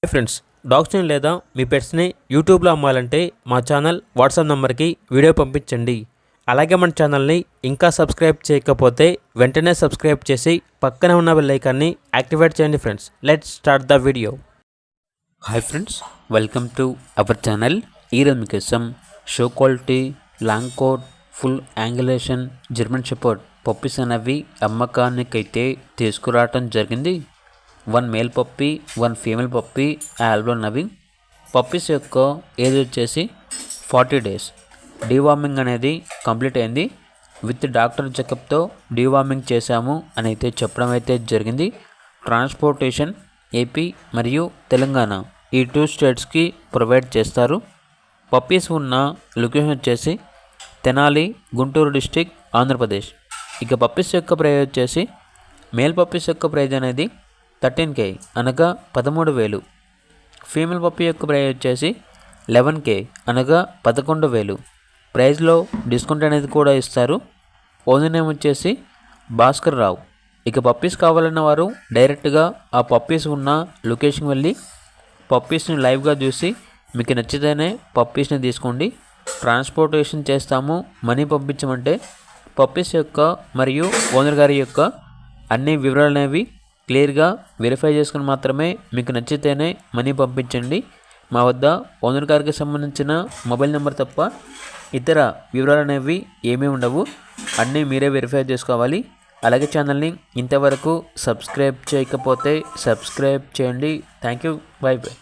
Hi friends, డాగ్స్ని లేదా మీ పెట్స్ని యూట్యూబ్లో అమ్మాలంటే మా ఛానల్ వాట్సాప్ నెంబర్కి వీడియో పంపించండి. అలాగే మన ఛానల్ని ఇంకా సబ్స్క్రైబ్ చేయకపోతే వెంటనే సబ్స్క్రైబ్ చేసి పక్కనే ఉన్న బెల్ ఐకాన్ని యాక్టివేట్ చేయండి. Friends, let's start the video. Hi friends, welcome to our channel. ఈరోజు మీకోసం show quality long coat full angulation German shepherd puppies అనేవి అమ్మకానికైతే తీసుకురావటం జరిగింది. 1 male puppy 1 female puppy available ఉన్నవి. పప్పీస్ యొక్క ఏజ్ వచ్చేసి 40 days. డీవార్మింగ్ అనేది కంప్లీట్ అయింది. విత్ డాక్టర్ చెకప్తో డీవార్మింగ్ చేశాము అని అయితే చెప్పడం అయితే జరిగింది. ట్రాన్స్పోర్టేషన్ ఏపీ మరియు తెలంగాణ ఈ 2 స్టేట్స్కి ప్రొవైడ్ చేస్తారు. పప్పీస్ ఉన్న లొకేషన్ వచ్చేసి తెనాలి, గుంటూరు డిస్టిక్, ఆంధ్రప్రదేశ్. ఇక పప్పీస్ యొక్క ప్రైజ్ వచ్చేసి మేల్ పప్పీస్ యొక్క ప్రైజ్ అనేది 13K అనగా 13,000. ఫీమేల్ పప్పీ యొక్క ప్రైజ్ వచ్చేసి 11K అనగా 11,000. ప్రైజ్లో డిస్కౌంట్ అనేది కూడా ఇస్తారు. ఓనర్ నేమ్ వచ్చేసి భాస్కర్ రావు. ఇక పప్పీస్ కావాలన్న వారు డైరెక్ట్గా ఆ పప్పీస్ ఉన్న లొకేషన్ వెళ్ళి పప్పీస్ని లైవ్గా చూసి మీకు నచ్చితేనే పప్పీస్ని తీసుకోండి. ట్రాన్స్పోర్టేషన్ చేస్తాము, మనీ పంపించమంటే పప్పీస్ యొక్క మరియు ఓనర్ గారి యొక్క అన్ని వివరాలు అనేవి క్లియర్గా వెరిఫై చేసుకుని మాత్రమే మీకు నచ్చితేనే మనీ పంపించండి. మా వద్ద ఓనర్ గారికి సంబంధించిన మొబైల్ నెంబర్ తప్ప ఇతర వివరాలు అనేవి ఏమీ ఉండవు. అన్నీ మీరే వెరిఫై చేసుకోవాలి. అలాగే ఛానల్ని ఇంతవరకు సబ్స్క్రైబ్ చేయకపోతే సబ్స్క్రైబ్ చేయండి. Thank you. By by.